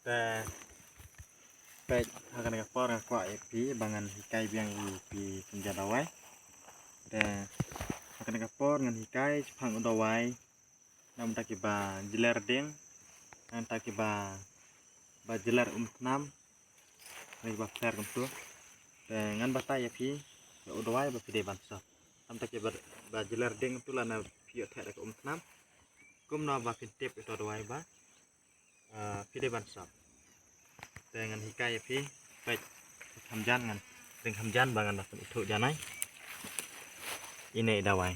Te pek akan kapor ngakwa epi bangan hikai biang pi penjadawai. Te akan kapor ngan hikai pang udawai nam takiba jeler ding nam takiba jeler nam ngai ba fer kumtu. Te ngan batai epi udawai ba pide bansa. Nam takiba jeler ding tu lana pio thek ka nam. Kum na ba pintip itu udawai ba pide bansa. Dengan hikai pi baik hamjan ngan ring hamjan bangan bakun itu janai ini dawai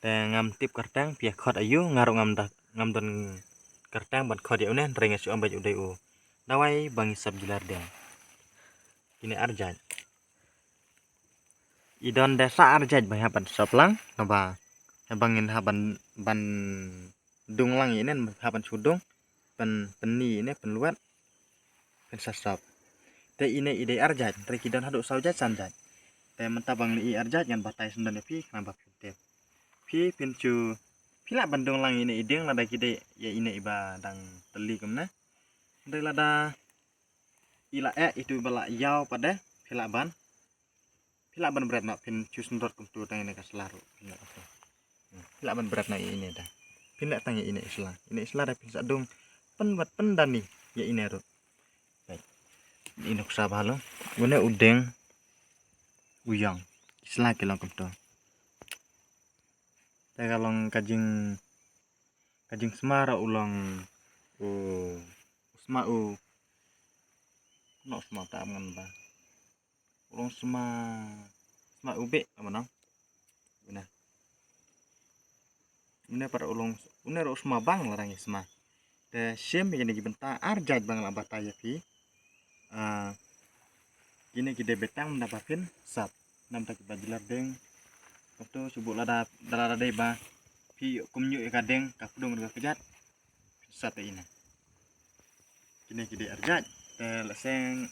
ngam tip kertang pia khot ayu ngaru ngam don kertang ban khot ya unen ring asu ambaj udai u dawai bangi sab jelar deng ini arjaj idon desa arjaj banyak ban saplang naba bangin haban ban dunglang ini haban sudung peni ini penluat pensasap te ine ide arjat treki dan haduk saujat sanjat te mentabang li arjat yang batai sendan pi kenapa pintep pi pincu pila bandung lang ine ideng lada kide ya ine iba dang teli kemna ndai lada ila itu bala yau pada pila ban berat nak pincu sendot kumtu tang ine kaselaru pila ban berat nak ine dah pindak tang ine isla dah pinsa dong penbuat pendani ya ine ro inok sabalo gune udeng uyang isla kelong kumto te kalong kajing semara ulang usma no sma ta ngan ba ulang sma ube amanang guna para ulang une ro sma bang larang isma te sem ini gibenta arjat bang la bataya pi kini kita betang mendapatkan sap nam tak bajelar deng waktu subuh lada deba pi kumnyu kadeng kapudung dengan kejat sap ini kini kita arjat leseng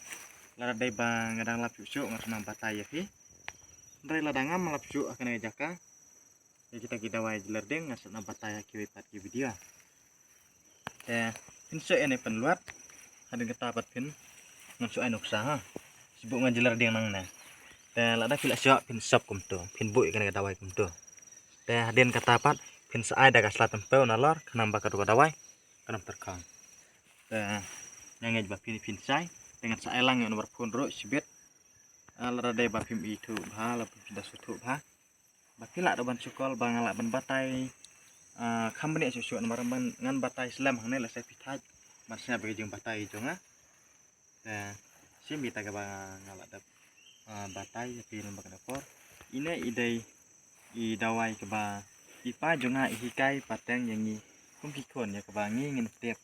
lada deba ngadang lap susu ngasnam bataya pi ndai lada ngam lap susu akan ngajaka ya kita wai jelar deng ngasnam bataya kiwipat ki video pinso ini penluat ada ketapat pin ngansu ainuk saha sibuk ngajelar dia nang na te lada pila siak pin sap kumtu pin bui kana dawai kumtu te den katapat pin saai daga selatan peu nalor kanam bakar dawai kanam terkang te nyangej ba pin sai dengan saai lang yang nomor pun ro sibet lada de ba pim itu ba la pin sutu ba bakila do ban sukol bangala ban batai khambani susu nomor ban ngan batai slam hangne la sai pitaj masnya bagi jeng batai jonga simbi taga ngalak dap batai pi lembak dapur ine idai I dawai keba ipa jonga hikai pateng yangi kumpikon ya keba ngin tiap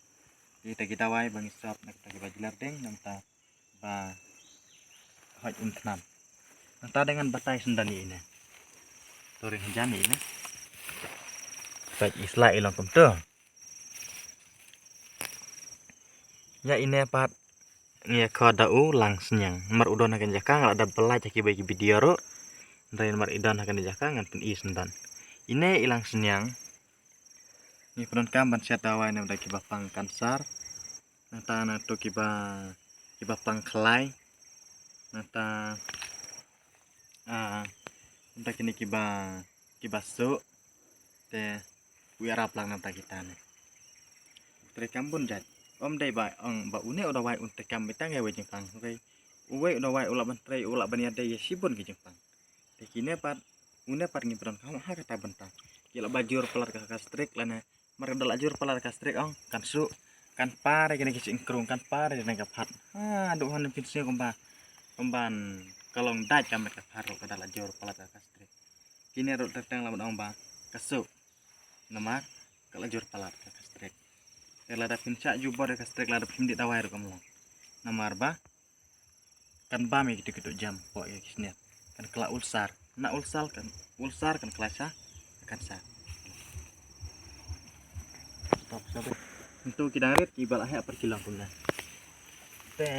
kita dawai bang sop nak tagi bajelar deng nanta ba haj untnam nanta dengan batai sendani ini toring jani ini baik isla ilang kumtu ya ini pat ya kada ulang senyang mar udon akan jaka ngal ada belaj ki bagi video ro ndain mar idan akan jaka ngan pun i sendan ini ilang senyang ni pun kam ban setawa na da ki bapang kansar nata na to ki bapang kelai nata nta kini ki baso te wiara plang nata kita ne tre kambun jat om dai ba ong ba une udah wai untuk kam betang ya wajeng pang okay uwe udah wai ulak bantre ulak bani ada ya sibun ke jepang tekine pat une pat ngibran kamu ha kata bentang kila bajur pelar ka kastrik lana marga ajur pelar kastrik ong kan su kan pare kene kicing krung kan pare dengan kapat aduh han pinse komban kalong daj kam ka paro ka dal ajur pelar ka kastrik kini ro tetang lamun ong ba kasu namar kala ajur pelar ka kastrik lada pinca jubor ya kastrik lada pimdi dawai ro kamu namar ba kan ba me gitu jam po ya kisnya kan kela ulsar na ulsar kan kelasa kan sa stop untuk kita rit ibal ahe perkilang punna te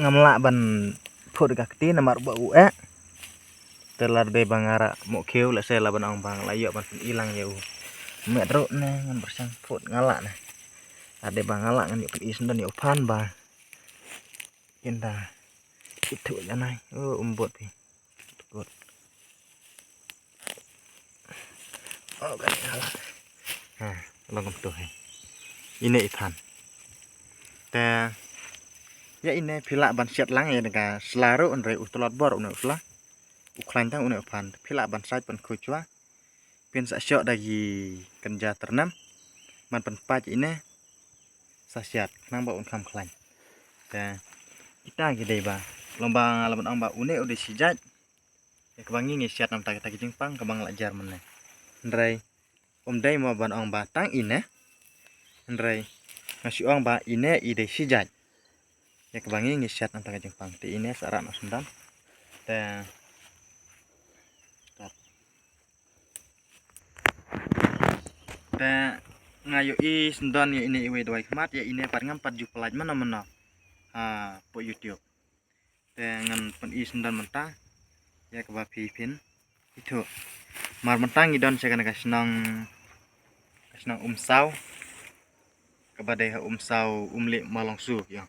ngamla ban phur gakti namar ba ue telar de bangara mo keu la se laban ong bang layo ban ilang ya u me ro ne ngan bersang phut ngala na Ada bangala ngan yuk is dan yuk pan ba indah itu ya nai umbut nih good kan nah logam tuh ini ipan teh ya ini pilak ban siat lang ya nega selaru andre utolot bor une usla uklan tang une pan pilak ban sai pan kucua pin sa syok dagi kerja ternam man pan pac ini sasiat nang ba un kam klan teh kita gede ba lomba laban ang ba une udah sijat ya kebangi ngisiat nam tak jingpang kebang lajar meneh ndrai dai mau ban ang ba tang ine ndrai ngasih ang ba ine ide sijat ya kebangi ngisiat nam tak jingpang ti ine sarak nak sundam te ngayo i sendon ya ini iwe doi kemat ya ini paling 4 pelaj mana po YouTube dengan pen i sendon mentah ya kebapi pin itu mar mentang idon saya kena kasnang umsau kebadai umsau umli malongsu ya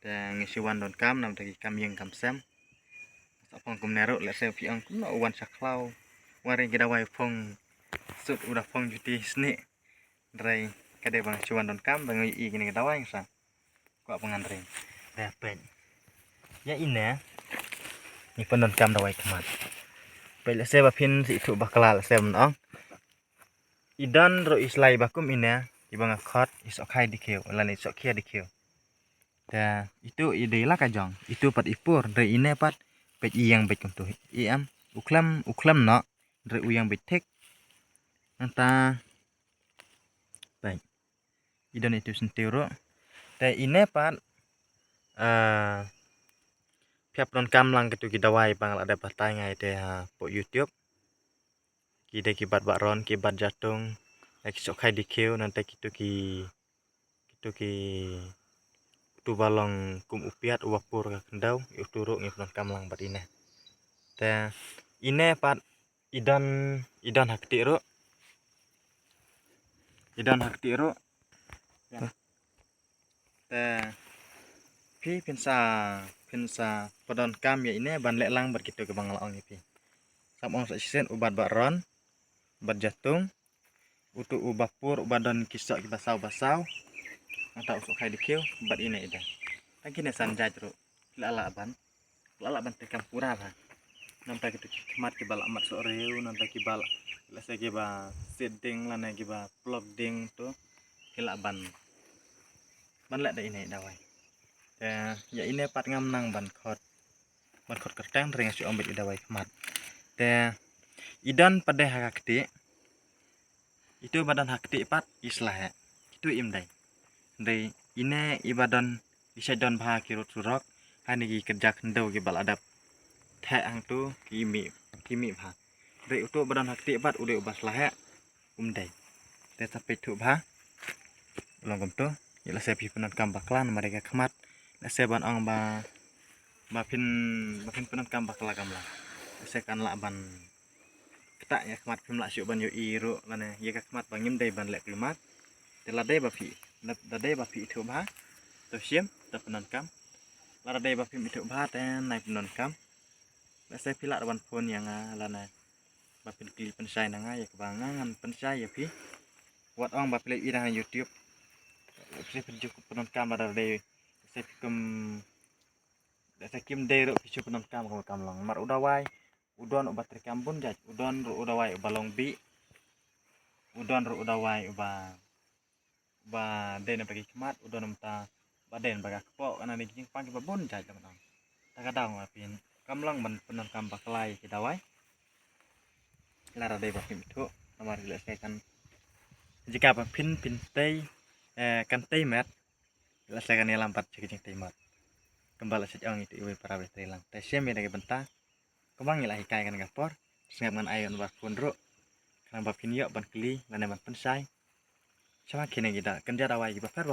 dan ngisiwan don kam nam tagi kam yang kam sem apang kum nero le se pi ang kum no wan saklau waring kita wai phong sut udah phong juti sni drai kade bang cuan don kam bang i gini kita wai sa kok pengantri dapat ya ini pendon kam dawai kemat pele se bapin si itu bakalal se menong idan ro islai bakum ini ibang khot isok khai dikeu lan isok kia dikeu da itu ide lah kajong itu pat ipur dari ini pat pet yang bet kum tu iam uklam no dari uyang betek nanta baik idan itu sentiro da ini pat pihak non kam lang gitu kita wai bang ada batai ngai teh po YouTube kita kibat bakron kibat jatung lagi sok khai dikeu nanti gitu ki tu balong kum upiat uapur ka kendau uturu ngi non kam lang bat ini teh ini pat idan hakti ro teh pi pinsa podon kam ya ini ban lek lang berkitu ke bang laong ipi samong sa sisen ubat bakron ubat jatung utu ubapur ubadan kisok kita basau atau usuk khai dikeu ubat ini ida lagi ne sanjaj ro lala ban tekam pura ba nampak itu kemat ke balak mat soreu nampak ke balak lase ke ba seding lana ke ba plug ding tu hilak ban lek da ini dawai ya ini pat ngam nang ban khot kertang ring asu ambit idawai kemat idan pada hakti itu badan hakti pat islah itu imdai dai ini ibadan isadon bah kirut surok hani ki kerja kendau ki bal adap thek ang tu kimi bah dai utu badan hakti pat udah ubas lah umdai te sampai tu bah ulang tu ya la sepi penan kam baklan mereka kemat la seban ang ba pin penan kam bakla kamla sekan la ban ketak ya kemat pim la syuk ban yo iru lane ya kemat bangim dai ban lek kemat teladai bapi itu bah tu siam ta penan kam ladai bapi itu bah ten naik penan kam la se pilak ban pun yang lana bapin kli pensai nanga ya kebangan pensai ya pi buat orang bapi lek ira YouTube se penjuk penan kam ladai se pikum se kim dai ro picu penan kam long mar udawai udon ubat kampun jaj udon ro udawai balong bi udon ro udawai ba den bagi kemat udon namta baden baga kepo ana ni jing pang babon jaj teman takadang apin kamlang ban penan kam baklai kidawai lara dai bakim itu nomor diselesaikan jika pin tei kan tei met diselesaikan ni lampat cek tei mat kembali sejauh itu ibu para betrelang teh siam ya dari benta kembang ilahi kai kan gapor sengap ngan ayon bar pundro karena bapin yok ban kli lan ban pensai sama kini kita kerja dawai baper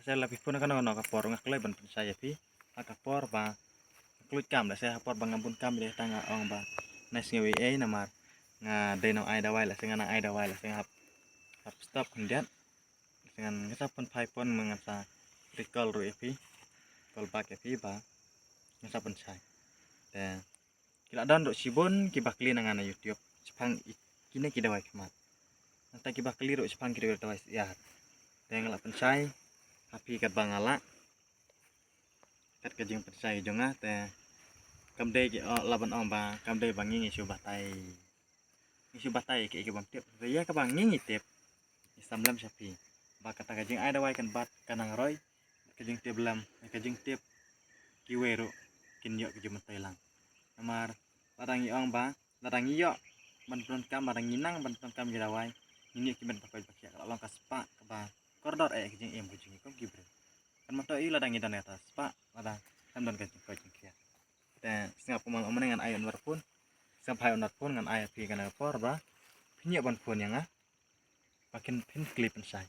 saya lebih pun kan ono kapor ngaklai ban pensai ya pi kapor ba kluit kam lah saya kapor bangampun kam deh tanga ong ba nes ngewe namar nga deno ai dawai lah senga ai dawai lah senga stop kemudian dengan ngasa pun pai pun mengasa recall ru epi call back epi ba ngasa pun sai dan kila don ru sibon ki bakli nangan YouTube sepang kini ki dawai kemat nanti ki bakli ru sepang ki dawai ya dan ngelak pun sai api kat bangala kat kajing pun sai jonga te kamde ki laban ba kamde bangi isu batai ki bang tip ya ka bangi tip isamblam sapi ba kata kajing ai dawai kan bat kanang roy kajing tip lam kajing tip kiweru kin yo kajing matailang amar ladang iong ba ladang iyo ban kam ladang inang ban kam girawai ini ki ban pakai pakai kalau ka spa ka ba koridor kajing kajing ko gibre kan mato i ladang idan atas spa ladang kan don kajing kia dan singap pemal omengan ayon warpun sampai onat pun ngan ayat pi kana por ba pinyak ban pun yang makin pin klip sai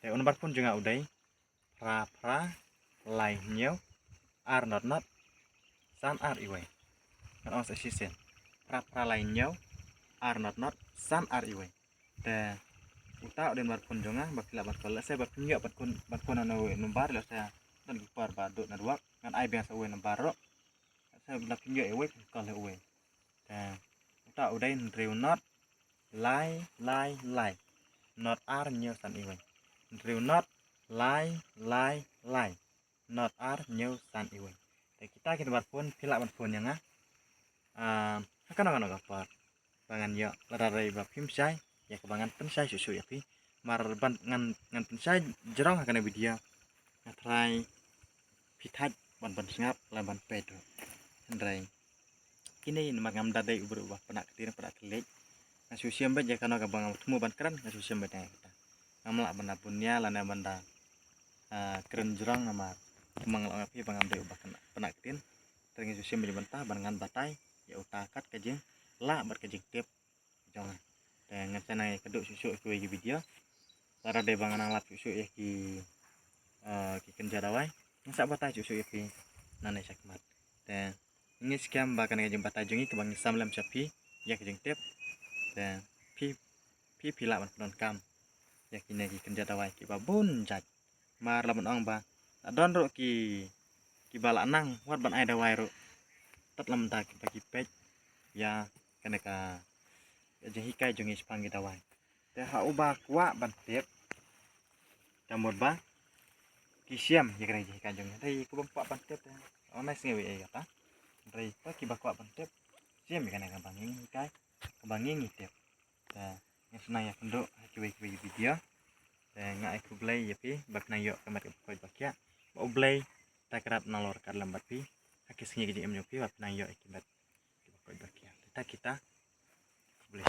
te on bar pun juga udai pra lai nyau ar not san ar iwe kan os asisten pra lai nyau ar not san ar iwe te uta den bar pun juga bakila bar kala saya bar pinyak ban pun anu numbar la saya dan par ba do na duak ngan ai biasa we numbar ro saya blak pinyak iwe kala iwe ta udah drill not lie not are new san iwe drill not lie not are new san iwe kita buat pun pilak pun yang akan apa bangan yo lararai bab kim sai ya kebangan pensai susu ya pi mar ban ngan pensai jerong akan video ngatrai pitat ban sengap laban pedo ndrai kini magam dadai ubah penak ketir penak kelik nasu siambat ya kana kabang temu ban keren nasu siambat ya kita ngamla benda punya lana benda keren jerang namar mangal api bangam dai ubah penak ketir teringi susu siambat bentah bangan batai ya utakat kajing la berkajing tip jangan dan ngecana keduk susu ku video lara dai bangan alat susu ya ki kenjarawai ngsak batai susu ya ki nanai sakmat dan ini sekian bahkan kajing batai jungi kebang samlam sapi ya kajing tip dan pi pilak ban kam ya kini ki kenja dawai ki babun jat mar laban ong ba don ro ki balak nang wat ban ai dawai ro tat lam ta ki bagi pej ya kene ka kajing hikai jungi sepanggi dawai te ha uba kwa ban tip jamur ba ki siam ya kene hikai jungi dai ku bang ban tip onai singewe kata dai pa ki bakwa ban tip siam ya kene ka banging hikai kebanging tip dan yang senang ya penduk kiwi video dan ngai ku blay ya pi bak na yo kamat ko bakya ba blay ta kerap nalor kar lambat pi hakis ngi em yo pi bak na yo akibat ko bakya kita blay